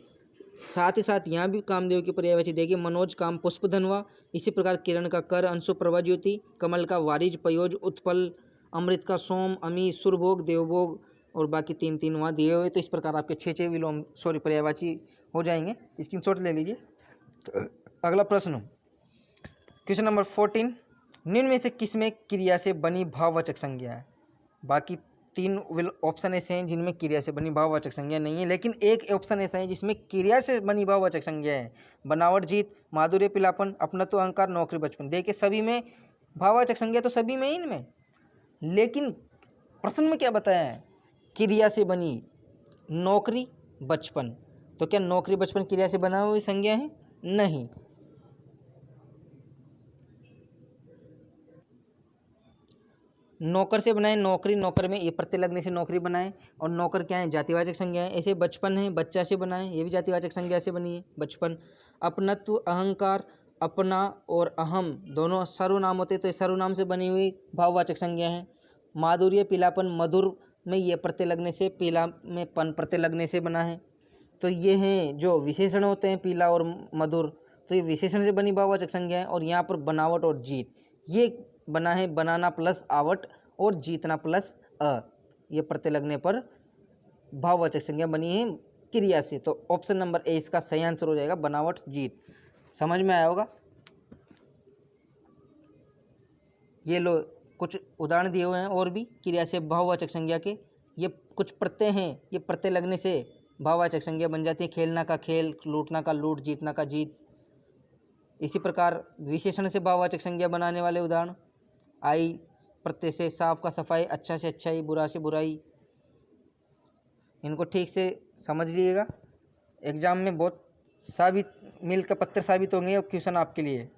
साथ ही साथ यहाँ भी कामदेव की पर्यायवाची देखिए। मनोज, काम, पुष्प, धनवा। इसी प्रकार किरण का कर, अंशु, प्रभा, ज्योति। कमल का वारिज, पयोज, उत्पल। अमृत का सोम, अमी, सुरभोग, देवभोग। और बाकी 3 वहाँ दिए हुए। तो इस प्रकार आपके 6 विलोम पर्यायवाची हो जाएंगे। स्क्रीनशॉट ले लीजिए। अगला प्रश्न, क्वेश्चन नंबर 14, निम्न में से किस में क्रिया से बनी भाववाचक संज्ञा है? बाकी 3 ऑप्शन ऐसे हैं जिनमें क्रिया से बनी भाववाचक संज्ञा नहीं है, लेकिन एक ऑप्शन ऐसा है जिसमें क्रिया से बनी भाववाचक संज्ञा है। बनावट, जीत, माधुर्य, पिलापन, अपनत्व, अहंकार, नौकरी, बचपन। देखिए सभी में भाववाचक संज्ञा तो सभी में ही इनमें, लेकिन प्रश्न में क्या बताया है? क्रिया से बनी नौकरी, बचपन। तो क्या नौकरी, बचपन क्रिया से बना हुई संज्ञा है? नहीं। नौकर से बनाए नौकरी, नौकर में ये प्रत्यय लगने से नौकरी बनाए, और नौकर क्या है? जातिवाचक संज्ञा है। ऐसे बचपन है, बच्चा से बनाए, ये भी जातिवाचक संज्ञा से बनी है, बचपन। अपनत्व, अहंकार, अपना और अहम दोनों सर्वनाम होते, तो ये सर्वनाम से बनी हुई भाववाचक संज्ञा है। माधुर्य, पीलापन, मधुर में ये प्रत्यय लगने से, पीला में पन प्रत्यय लगने से बना है। तो ये हैं जो विशेषण होते हैं, पीला और मधुर, तो ये विशेषण से बनी भाववाचक संज्ञा है। और यहाँ पर बनावट और जीत, ये बना है बनाना प्लस आवट और जीतना प्लस अ, ये प्रत्यय लगने पर भाववाचक संज्ञा बनी है क्रिया से। तो ऑप्शन नंबर ए इसका सही आंसर हो जाएगा, बनावट, जीत। समझ में आया होगा। ये लो कुछ उदाहरण दिए हुए हैं और भी क्रिया से भाववाचक संज्ञा के। ये कुछ प्रत्यय हैं, ये प्रत्यय लगने से भाववाचक संज्ञा बन जाती है। खेलना का खेल, लूटना का लूट, जीतना का जीत। इसी प्रकार विशेषण से भाववाचक संज्ञा बनाने वाले उदाहरण, आई प्रत्यय से साफ का सफाई, अच्छा से अच्छाई, बुरा से बुराई। इनको ठीक से समझ लीजिएगा, एग्जाम में बहुत साबित मिल का पत्थर साबित होंगे और क्वेश्चन आपके लिए।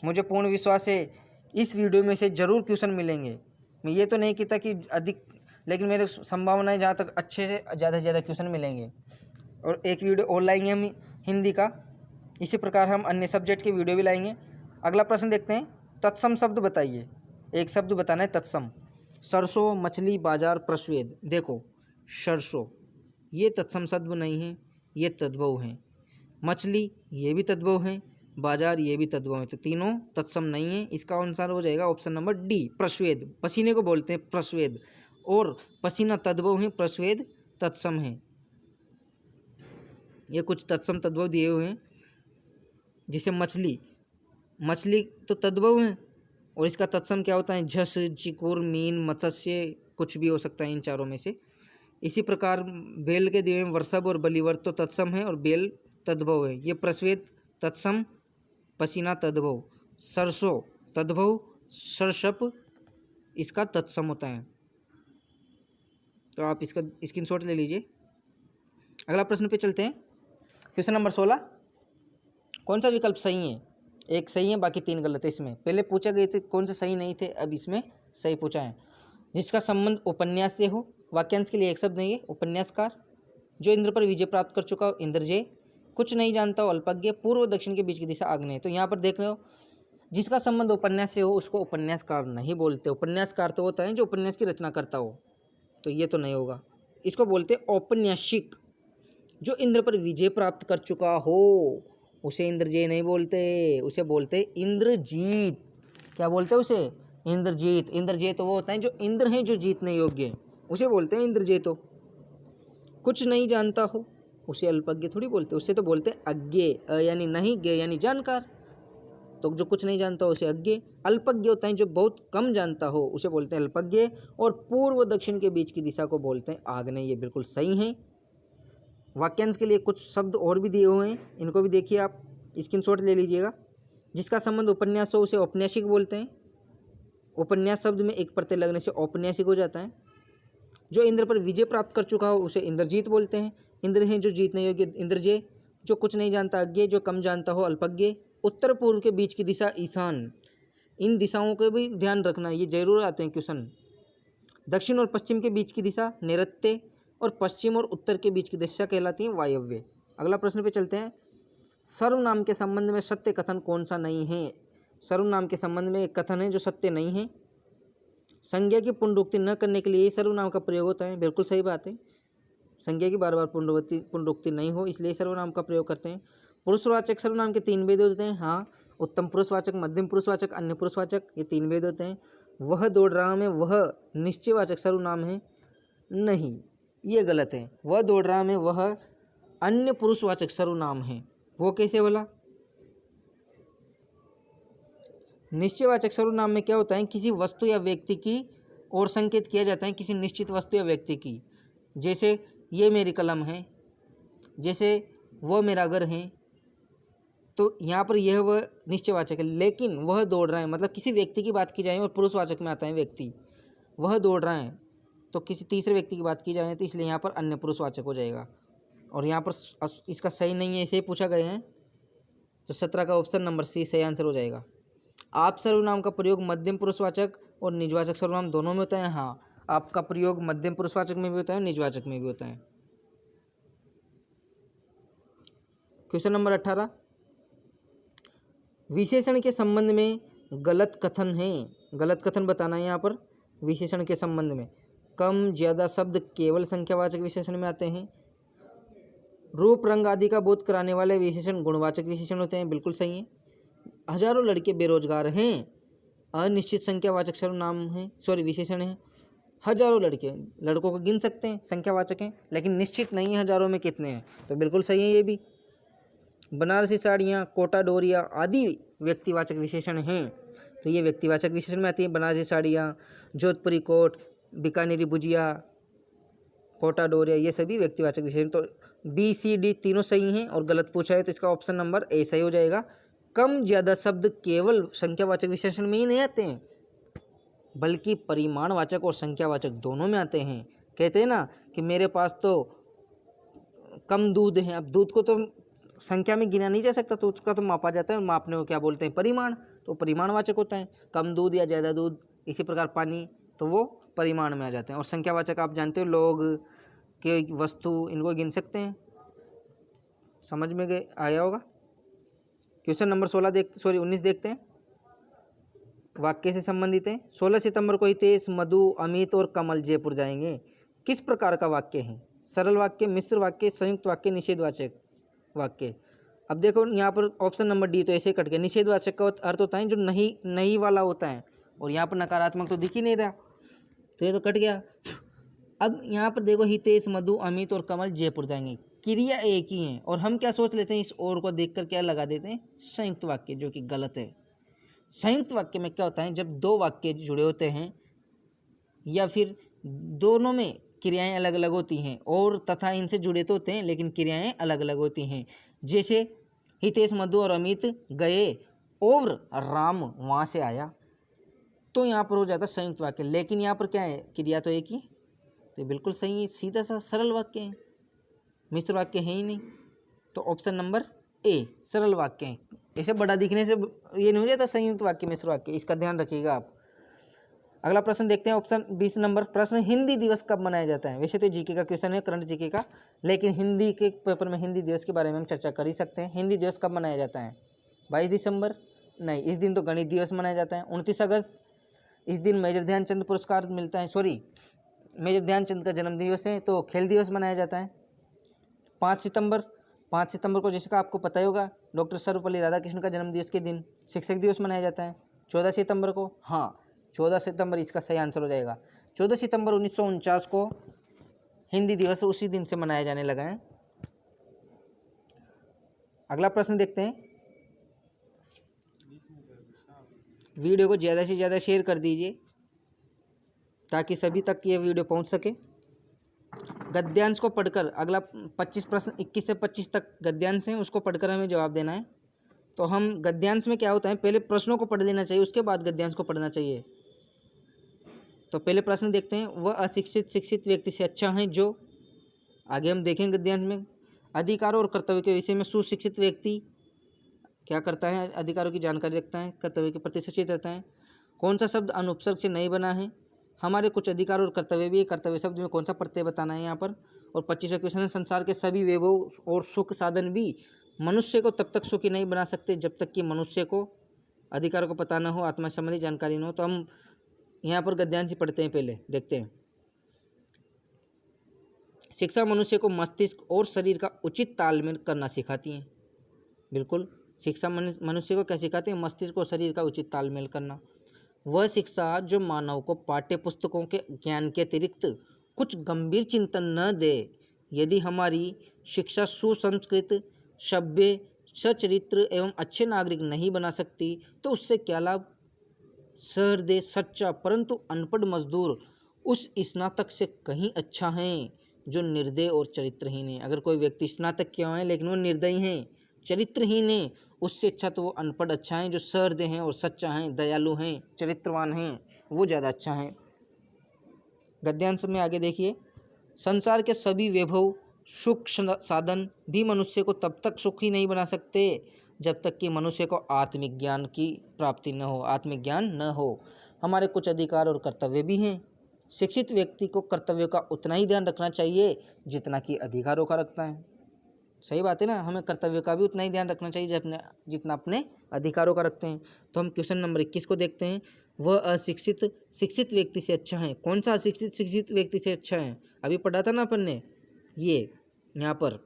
मुझे पूर्ण विश्वास है इस वीडियो में से ज़रूर क्वेश्चन मिलेंगे। मैं ये तो नहीं कहता कि अधिक, लेकिन मेरे संभावना है जहाँ तक अच्छे से ज़्यादा क्वेश्चन मिलेंगे। और एक वीडियो और लाएंगे हम हिंदी का, इसी प्रकार हम अन्य सब्जेक्ट के वीडियो भी लाएंगे। अगला प्रश्न देखते हैं, तत्सम शब्द बताइए। एक शब्द बताना है तत्सम। सरसों, मछली, बाजार, प्रश्वेद। देखो सरसों ये तत्सम शब्द नहीं है, ये तद्भव है। मछली ये भी तद्भव है, बाजार ये भी तद्भव है, तो तीनों तत्सम नहीं है। इसका आंसर हो जाएगा ऑप्शन नंबर डी, प्रश्वेद। पसीने को बोलते हैं प्रश्वेद, और पसीना तद्भव है, प्रश्वेद तत्सम है। ये कुछ तत्सम तद्भव दिए हुए हैं, जैसे मछली तो तद्भव है, और इसका तत्सम क्या होता है? झस, चिकुर, मीन, मत्स्य, कुछ भी हो सकता है इन चारों में से। इसी प्रकार बेल के दिए वर्षभ और बलिवर्त तो तत्सम है और बेल तद्भव है। ये प्रश्वेद तत्सम, पसीना तद्भव, सरसों तद्भव, सरसप इसका तत्सम होता है। तो आप इसका स्क्रीनशॉट ले लीजिए। अगला प्रश्न पे चलते हैं। क्वेश्चन नंबर 16, कौन सा विकल्प सही है? एक सही है, बाकी 3 गलत है। इसमें पहले पूछे गए थे कौन से सही नहीं थे, अब इसमें सही पूछा है। जिसका संबंध उपन्यास से हो, वाक्यांश के लिए एक शब्द नहीं है, उपन्यासकार। जो इंद्र पर विजय प्राप्त कर चुका हो, इंद्रजय। कुछ नहीं जानता हो, अल्पज्ञ। पूर्व दक्षिण के बीच की दिशा आग्नेय। तो यहाँ पर देख रहे हो, जिसका संबंध उपन्यास से हो उसको उपन्यासकार नहीं बोलते। उपन्यासकार तो होता है जो उपन्यास की रचना करता हो, तो ये तो नहीं होगा। इसको बोलते औपन्यासिक। जो इंद्र पर विजय प्राप्त कर चुका हो उसे इंद्रजय नहीं बोलते, उसे बोलते इंद्रजीत। क्या बोलते हैं उसे? इंद्रजीत। इंद्रजय तो वो होता है जो इंद्र हैं, जो जीतने योग्य है, उसे बोलते हैं इंद्रजय। तो कुछ नहीं जानता हो उसे अल्पज्ञ थोड़ी बोलते, उससे तो बोलते हैं अज्ञ। यानी नहीं, ज्ञ यानी जानकार। तो जो कुछ नहीं जानता हो उसे अज्ञ। अल्पज्ञ होता है जो बहुत कम जानता हो, उसे बोलते हैं अल्पज्ञ। और पूर्व दक्षिण के बीच की दिशा को बोलते हैं आग्नेय। ये बिल्कुल सही है। वाक्यांश के लिए कुछ शब्द और भी दिए हुए हैं, इनको भी देखिए, आप स्क्रीनशॉट ले लीजिएगा। जिसका संबंध उपन्यास हो उसे औपन्यासिक बोलते हैं। उपन्यास शब्द में एक प्रत्यय लगने से औपन्यासिक हो जाता है। जो इंद्र पर विजय प्राप्त कर चुका हो उसे इंद्रजीत बोलते हैं। इंद्र हैं जो जीतने योग्य, इंद्रजय। जो कुछ नहीं जानता अज्ञ, जो कम जानता हो अल्पज्ञ। उत्तर पूर्व के बीच की दिशा ईशान। इन दिशाओं का भी ध्यान रखना, ये जरूर आते हैं क्वेश्चन। दक्षिण और पश्चिम के बीच की दिशा नैऋत्य, और पश्चिम और उत्तर के बीच की दिशा कहलाती है वायव्य। अगला प्रश्न पे चलते हैं। सर्वनाम के संबंध में सत्य कथन कौन सा नहीं है? सर्वनाम के संबंध में एक कथन है जो सत्य नहीं है। संज्ञा की पुनरुक्ति न करने के लिए सर्वनाम का प्रयोग होता है। बिल्कुल सही बात है, संज्ञा की बार बार पुनरुक्ति नहीं हो इसलिए सर्वनाम का प्रयोग करते हैं। पुरुषवाचक सर्वनाम के 3 भेद होते हैं। हाँ, उत्तम पुरुषवाचक, मध्यम पुरुषवाचक, अन्य पुरुषवाचक, ये 3 भेद होते हैं। वह दौड़ रहा में, वह निश्चयवाचक सर्वनाम है। नहीं, ये गलत है। वह दौड़ रहा में वह अन्य पुरुषवाचक सर्वनाम है। वो कैसे बोला? निश्चयवाचक सर्वनाम में क्या होता है, किसी वस्तु या व्यक्ति की ओर संकेत किया जाता है, किसी निश्चित वस्तु या व्यक्ति की। जैसे ये मेरी कलम है, जैसे वो मेरा घर है, तो यहाँ पर यह वह निश्चयवाचक है। लेकिन वह दौड़ रहा है मतलब किसी व्यक्ति की बात की जाए और पुरुषवाचक में आता है व्यक्ति, वह दौड़ रहा है तो किसी तीसरे व्यक्ति की बात की जाए तो इसलिए यहाँ पर अन्य पुरुषवाचक हो जाएगा। और यहाँ पर इसका सही नहीं है, इसे पूछा गया है, तो 17 का ऑप्शन नंबर सी सही आंसर हो जाएगा। आप सर्वनाम का प्रयोग मध्यम पुरुषवाचक और निजवाचक सर्वनाम दोनों में होता है। हाँ, आपका प्रयोग मध्यम पुरुषवाचक में भी होता है, निजवाचक में भी होता है। क्वेश्चन नंबर 18, विशेषण के संबंध में गलत कथन है। गलत कथन बताना है यहाँ पर। विशेषण के संबंध में कम ज्यादा शब्द केवल संख्यावाचक विशेषण में आते हैं। रूप रंग आदि का बोध कराने वाले विशेषण गुणवाचक विशेषण होते हैं। बिल्कुल सही है। हजारों लड़के बेरोजगार हैं, अनिश्चित संख्यावाचक सर्वनाम है, सॉरी विशेषण है। हजारों लड़के, लड़कों को गिन सकते हैं, संख्यावाचक हैं, लेकिन निश्चित नहीं है हजारों में कितने हैं, तो बिल्कुल सही है ये भी। बनारसी साड़ियाँ, कोटा डोरिया आदि व्यक्तिवाचक विशेषण हैं, तो ये व्यक्तिवाचक विशेषण में आती है। बनारसी साड़ियाँ, जोधपुरी कोट, बीकानेरी भुजिया, कोटा डोरिया, ये सभी व्यक्तिवाचक विशेषण। तो बी सी डी तीनों सही हैं और गलत पूछा है तो इसका ऑप्शन नंबर ए सही हो जाएगा। कम ज्यादा शब्द केवल संख्यावाचक विशेषण में ही नहीं आते हैं, बल्कि परिमाणवाचक और संख्यावाचक दोनों में आते हैं। कहते हैं ना कि मेरे पास तो कम दूध है, अब दूध को तो संख्या में गिना नहीं जा सकता, तो उसका तो मापा जाता है, मापने को क्या बोलते हैं, परिमाण, तो परिमाणवाचक होता है। कम दूध या ज़्यादा दूध, इसी प्रकार पानी, तो वो परिमाण में आ जाते हैं। और संख्यावाचक आप जानते हो, लोग के वस्तु, इनको गिन सकते हैं। समझ में गए, आया होगा। क्वेश्चन नंबर 19 देखते हैं। वाक्य से संबंधित है। 16 सितंबर को हितेश, मधु, अमित और कमल जयपुर जाएंगे। किस प्रकार का वाक्य है? सरल वाक्य, मिश्र वाक्य, संयुक्त वाक्य, निषेधवाचक वाक्य। अब देखो यहाँ पर ऑप्शन नंबर डी तो ऐसे कट गया। निषेधवाचक का अर्थ होता है जो नहीं वाला होता है, और यहाँ पर नकारात्मक तो दिख ही नहीं रहा, तो ये तो कट गया। अब यहाँ पर देखो, हितेश, मधु, अमित और कमल जयपुर जाएंगे, क्रिया एक ही है, और हम क्या सोच लेते हैं, इस और को देखकर क्या लगा देते हैं, संयुक्त वाक्य, जो कि गलत है। संयुक्त वाक्य में क्या होता है, जब दो वाक्य जुड़े होते हैं या फिर दोनों में क्रियाएं अलग अलग होती हैं और तथा इनसे जुड़े तो होते हैं लेकिन क्रियाएं अलग अलग होती हैं। जैसे हितेश, मधु और अमित गए और राम वहाँ से आया, तो यहाँ पर हो जाता संयुक्त वाक्य। लेकिन यहाँ पर क्या है, क्रिया तो एक ही, तो बिल्कुल सही है, सीधा सा सरल वाक्य है, मिश्र वाक्य है ही नहीं। तो ऑप्शन नंबर ए सरल वाक्य है। ऐसे बड़ा दिखने से ये नहीं हो जाता संयुक्त वाक्य, मिश्र वाक्य, इसका ध्यान रखिएगा आप। अगला प्रश्न देखते हैं, ऑप्शन 20 नंबर प्रश्न, हिंदी दिवस कब मनाया जाता है? वैसे तो जीके का क्वेश्चन है, करंट जीके का, लेकिन हिंदी के पेपर में हिंदी दिवस के बारे में हम चर्चा कर ही सकते हैं। हिंदी दिवस कब मनाया जाता है? 22 दिसंबर? नहीं, इस दिन तो गणित दिवस मनाया जाता है। 29 अगस्त, इस दिन मेजर ध्यानचंद पुरस्कार मिलता है, सॉरी मेजर ध्यानचंद का जन्म दिवस है, तो खेल दिवस मनाया जाता है। 5 सितंबर को जैसे का आपको पता ही होगा, डॉक्टर सर्वपल्ली राधाकृष्णन का जन्म दिवस के दिन शिक्षक दिवस मनाया जाता है। 14 सितंबर को, हाँ 14 सितंबर इसका सही आंसर हो जाएगा। 14 सितंबर 1949 को हिंदी दिवस उसी दिन से मनाया जाने लगा है। अगला प्रश्न देखते हैं। वीडियो को ज़्यादा से ज़्यादा शेयर कर दीजिए ताकि सभी तक ये वीडियो पहुंच सके। गद्यांश को पढ़कर, अगला 25 प्रश्न 21 से 25 तक गद्यांश हैं, उसको पढ़कर हमें जवाब देना है। तो हम गद्यांश में क्या होता है, पहले प्रश्नों को पढ़ लेना चाहिए, उसके बाद गद्यांश को पढ़ना चाहिए। तो पहले प्रश्न देखते हैं, वह अशिक्षित शिक्षित व्यक्ति से अच्छा है जो, आगे हम देखेंगे गद्यांश में। अधिकारों और कर्तव्य के विषय में सुशिक्षित व्यक्ति क्या करता है, अधिकारों की जानकारी रखता है, कर्तव्य के प्रति सचेत रहता है। कौन सा शब्द अनुपसर्ग से नहीं बना है? हमारे कुछ अधिकार और कर्तव्य भी है, कर्तव्य शब्द में कौन सा प्रत्यय बताना है यहाँ पर। और 25वां क्वेश्चन है, संसार के सभी वैभव और सुख साधन भी मनुष्य को तब तक सुखी नहीं बना सकते जब तक कि मनुष्य को अधिकारों को पता न हो, आत्मा संबंधी जानकारी न हो। तो हम यहाँ पर गद्यांश ही पढ़ते हैं, पहले देखते हैं। शिक्षा मनुष्य को मस्तिष्क और शरीर का उचित तालमेल करना सिखाती है। बिल्कुल, शिक्षा मनुष्य को क्या सिखाती है? मस्तिष्क और शरीर का उचित तालमेल करना। वह शिक्षा जो मानव को पाठ्य पुस्तकों के ज्ञान के अतिरिक्त कुछ गंभीर चिंतन न दे। यदि हमारी शिक्षा सुसंस्कृत, सभ्य, सचरित्र एवं अच्छे नागरिक नहीं बना सकती तो उससे क्या लाभ। सहृदय, सच्चा परंतु अनपढ़ मजदूर उस स्नातक से कहीं अच्छा है जो निर्दय और चरित्रहीन है। अगर कोई व्यक्ति स्नातक किया है लेकिन वो निर्दयी है, चरित्रहीन है, उससे अच्छा तो वो अनपढ़ अच्छा है जो सहृदय हैं और सच्चा है, दयालु हैं, चरित्रवान हैं, वो ज़्यादा अच्छा है। गद्यांश में आगे देखिए, संसार के सभी वैभव, सुख साधन भी मनुष्य को तब तक सुखी नहीं बना सकते जब तक कि मनुष्य को आत्मिक ज्ञान की प्राप्ति न हो, आत्मिक ज्ञान न हो। हमारे कुछ अधिकार और कर्तव्य भी हैं। शिक्षित व्यक्ति को कर्तव्यों का उतना ही ध्यान रखना चाहिए जितना कि अधिकारों का रखता है। सही बात है ना, हमें कर्तव्य का भी उतना ही ध्यान रखना चाहिए जितना अपने अधिकारों का रखते हैं। तो हम क्वेश्चन नंबर 21 को देखते हैं। वह अशिक्षित शिक्षित व्यक्ति से अच्छा है। कौन सा अशिक्षित शिक्षित व्यक्ति से अच्छा है? अभी पढ़ा था ना अपन ने, ये यहाँ पर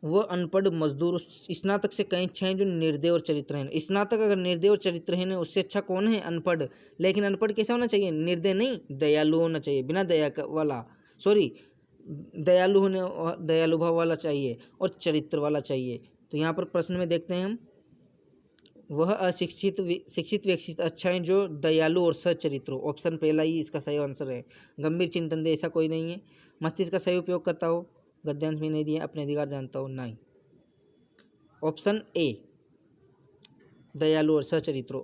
वह अनपढ़ मजदूर स्नातक से कहीं अच्छा है जो निर्दय और चरित्रहीन। स्नातक अगर निर्दय और चरित्रहीन है उससे अच्छा कौन है? अनपढ़। लेकिन अनपढ़ कैसा होना चाहिए? निर्दय नहीं, दयालु होना चाहिए, बिना दया वाला, सॉरी, दयालु होने, दयालु भाव वाला चाहिए और चरित्र वाला चाहिए। तो यहाँ पर प्रश्न में देखते हैं हम, वह अशिक्षित शिक्षित व्यक्ति अच्छा है जो दयालु और सच्चरित्र हो। ऑप्शन पहला ही इसका सही आंसर है। गंभीर चिंतन दे, ऐसा कोई नहीं है। मस्तिष्क का सही उपयोग करता हो, गद्यांश में नहीं दिया, अपने अधिकार जानता हो, नहीं। ऑप्शन ए, दयालु और सचरित्र।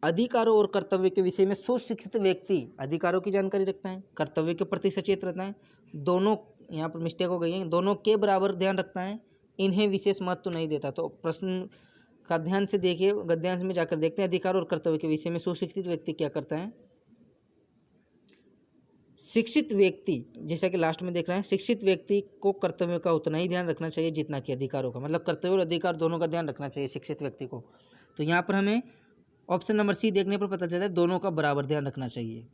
अधिकारों और कर्तव्य के विषय में सुशिक्षित व्यक्ति अधिकारों की जानकारी रखता है, कर्तव्य के प्रति सचेत रहता है, दोनों, यहाँ पर मिस्टेक हो गई है, दोनों के बराबर ध्यान रखता है, इन्हें विशेष महत्व तो नहीं देता। तो प्रश्न का ध्यान से देखिए, गद्यांश में जाकर देखते हैं अधिकार और कर्तव्य के विषय में सुशिक्षित व्यक्ति क्या करता है। शिक्षित व्यक्ति, जैसा कि लास्ट में देख रहे हैं, शिक्षित व्यक्ति को कर्तव्यों का उतना ही ध्यान रखना चाहिए जितना कि अधिकारों का, मतलब कर्तव्य और अधिकार दोनों का ध्यान रखना चाहिए शिक्षित व्यक्ति को। तो यहाँ पर हमें ऑप्शन नंबर सी देखने पर पता चलता है दोनों का बराबर ध्यान रखना चाहिए।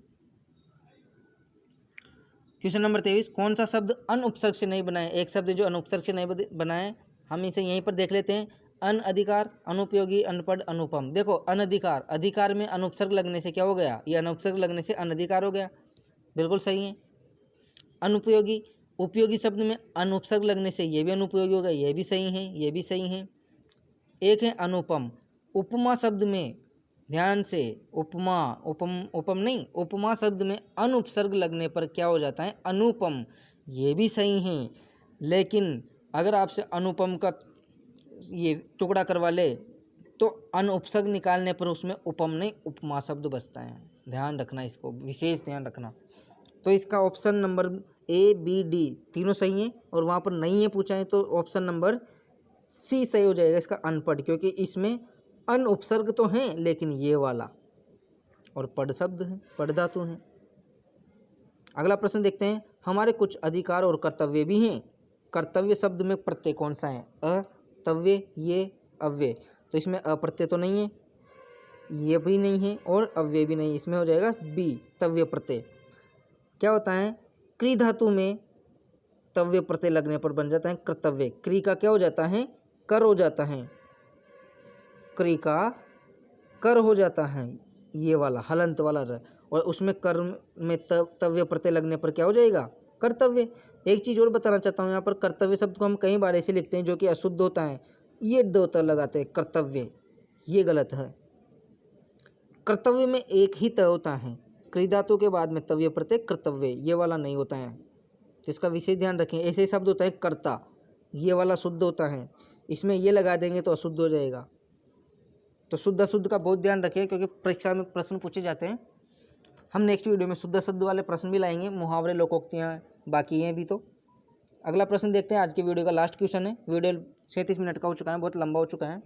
क्वेश्चन नंबर 23, कौन सा शब्द अनुपसर्ग से नहीं बनाए? एक शब्द जो अनुपसर्ग से नहीं बनाए, हम इसे यहीं पर देख लेते हैं। अनअधिकार, अनुपयोगी, अनपढ़, अनुपम। देखो, अनधिकार, अधिकार में अनुपसर्ग लगने से क्या हो गया? ये अनुपसर्ग लगने से अनधिकार हो गया, बिल्कुल सही है। अनुपयोगी, उपयोगी शब्द में अनुपसर्ग लगने से ये भी अनुपयोगी हो गया, ये भी सही है, ये भी सही है। एक है अनुपम। उपमा शब्द में, ध्यान से, उपमा, उपम नहीं, उपमा शब्द में अनुपसर्ग लगने पर क्या हो जाता है? अनुपम, ये भी सही है। लेकिन अगर आपसे अनुपम का ये टुकड़ा करवा ले तो अनुपसर्ग निकालने पर उसमें उपम नहीं, उपमा शब्द बचता है। ध्यान रखना, इसको विशेष ध्यान रखना। तो इसका option number A, B, D तीनों सही हैं, और वहाँ पर नहीं है पूछा है तो ऑप्शन नंबर सी सही हो जाएगा, इसका अनपढ़, क्योंकि इसमें अन उपसर्ग तो हैं लेकिन ये वाला, और पढ़ शब्द है, पढ़ धातु है। अगला प्रश्न देखते हैं, हमारे कुछ अधिकार और कर्तव्य भी हैं। कर्तव्य शब्द में प्रत्यय कौन सा है? अ, तव्य, ये, अव्यय। तो इसमें अप्रत्यय तो नहीं है, ये भी नहीं है और अव्यय भी नहीं, इसमें हो जाएगा बी, तव्य प्रत्यय। क्या होता है? क्री धातु में तव्य प्रत्यय लगने पर बन जाता है कर्तव्य। क्री का क्या हो जाता है? कर हो जाता है, क्री का कर हो जाता है, ये वाला हलंत वाला र, और उसमें कर में तव्य प्रत्यय लगने पर क्या हो जाएगा? कर्तव्य। एक चीज़ और बताना चाहता हूँ, यहाँ पर कर्तव्य शब्द को हम कई बार ऐसे लिखते हैं जो कि अशुद्ध होता है, ये दो त लगाते हैं कर्तव्य, ये गलत है। कर्तव्य में एक ही त होता है, क्री धातु के बाद में तव्य प्रत्यय कर्तव्य, ये वाला नहीं होता है, तो इसका विशेष ध्यान रखें। ऐसे शब्द होता है कर्ता, ये वाला शुद्ध होता है, इसमें ये लगा देंगे तो अशुद्ध हो जाएगा। तो शुद्ध अशुद्ध का बहुत ध्यान रखें क्योंकि परीक्षा में प्रश्न पूछे जाते हैं। हम नेक्स्ट वीडियो में शुद्ध अशुद्ध वाले प्रश्न भी लाएंगे, मुहावरे, लोकोक्तियाँ बाकी हैं भी। तो अगला प्रश्न देखते हैं, आज के वीडियो का लास्ट क्वेश्चन है। वीडियो 37 मिनट का हो चुका है, बहुत लंबा हो चुका है।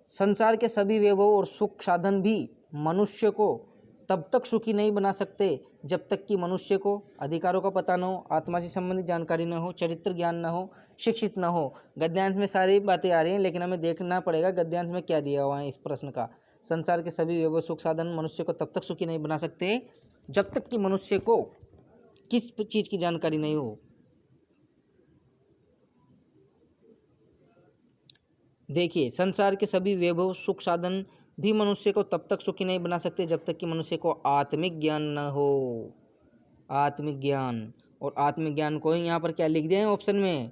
संसार के सभी वैभव और सुख साधन भी मनुष्य को तब तक सुखी नहीं बना सकते जब तक कि मनुष्य को अधिकारों का पता न हो, आत्मा से संबंधित जानकारी न हो, चरित्र ज्ञान न हो, शिक्षित न हो। गद्यांश में सारी बातें आ रही हैं लेकिन हमें देखना पड़ेगा गद्यांश में क्या दिया हुआ है इस प्रश्न का। संसार के सभी वैभव सुख साधन मनुष्य को तब तक सुखी नहीं बना सकते जब तक कि मनुष्य को किस चीज़ की जानकारी नहीं हो। देखिए, संसार के सभी वैभव सुख साधन भी मनुष्य को तब तक सुखी नहीं बना सकते जब तक कि मनुष्य को आत्मिक ज्ञान न हो। आत्मिक ज्ञान, और आत्मिक ज्ञान को ही यहाँ पर क्या लिख दिया है ऑप्शन में,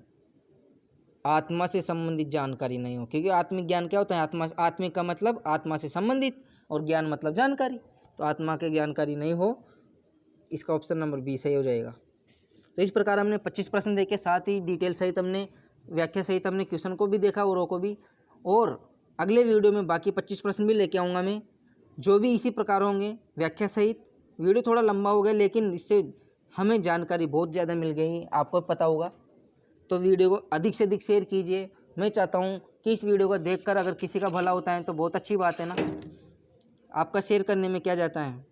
आत्मा से संबंधित जानकारी नहीं हो। क्योंकि आत्मिक ज्ञान क्या होता है, आत्मिक का मतलब आत्मा से संबंधित, और ज्ञान मतलब जानकारी। तो आत्मा के जानकारी नहीं हो, इसका ऑप्शन नंबर बी सही हो जाएगा। तो इस प्रकार हमने 25 प्रश्न देखे, साथ ही डिटेल सहित हमने, व्याख्या सहित हमने क्वेश्चन को भी देखा और रो को भी। और अगले वीडियो में बाकी 25 प्रश्न भी लेके आऊँगा मैं, जो भी इसी प्रकार होंगे व्याख्या सहित। वीडियो थोड़ा लंबा हो गया, लेकिन इससे हमें जानकारी बहुत ज़्यादा मिल गई, आपको पता होगा। तो वीडियो को अधिक से अधिक शेयर कीजिए। मैं चाहता हूँ कि इस वीडियो को देखकर अगर किसी का भला होता है तो बहुत अच्छी बात है ना, आपका शेयर करने में क्या जाता है।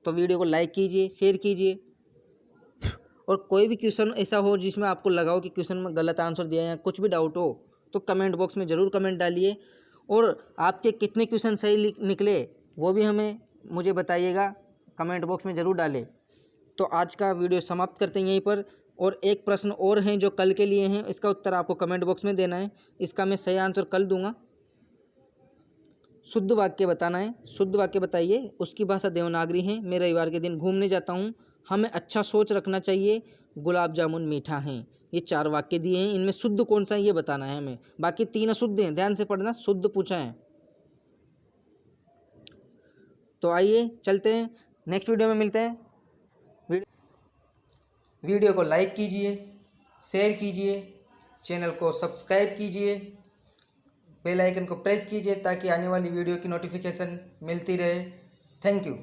तो वीडियो को लाइक कीजिए, शेयर कीजिए, और कोई भी क्वेश्चन ऐसा हो जिसमें आपको लगा हो कि क्वेश्चन में गलत आंसर दिया है या कुछ भी डाउट हो, तो कमेंट बॉक्स में ज़रूर कमेंट डालिए। और आपके कितने क्वेश्चन सही निकले वो भी मुझे बताइएगा, कमेंट बॉक्स में ज़रूर डालें। तो आज का वीडियो समाप्त करते हैं यहीं पर। और एक प्रश्न और हैं जो कल के लिए हैं, इसका उत्तर आपको कमेंट बॉक्स में देना है। इसका मैं सही आंसर कल दूंगा। शुद्ध वाक्य बताना है, शुद्ध वाक्य बताइए। उसकी भाषा देवनागरी है। मैं रविवार के दिन घूमने जाता हूँ, हमें अच्छा सोच रखना चाहिए, गुलाब जामुन मीठा है। ये 4 वाक्य दिए हैं, इनमें शुद्ध कौन सा है ये बताना है हमें। बाकी 3 अशुद्ध हैं, ध्यान से पढ़ना, शुद्ध पूछा है। तो आइए चलते हैं, नेक्स्ट वीडियो में मिलते हैं। वीडियो को लाइक कीजिए, शेयर कीजिए, चैनल को सब्सक्राइब कीजिए, बेल आइकन को प्रेस कीजिए ताकि आने वाली वीडियो की नोटिफिकेशन मिलती रहे। Thank you.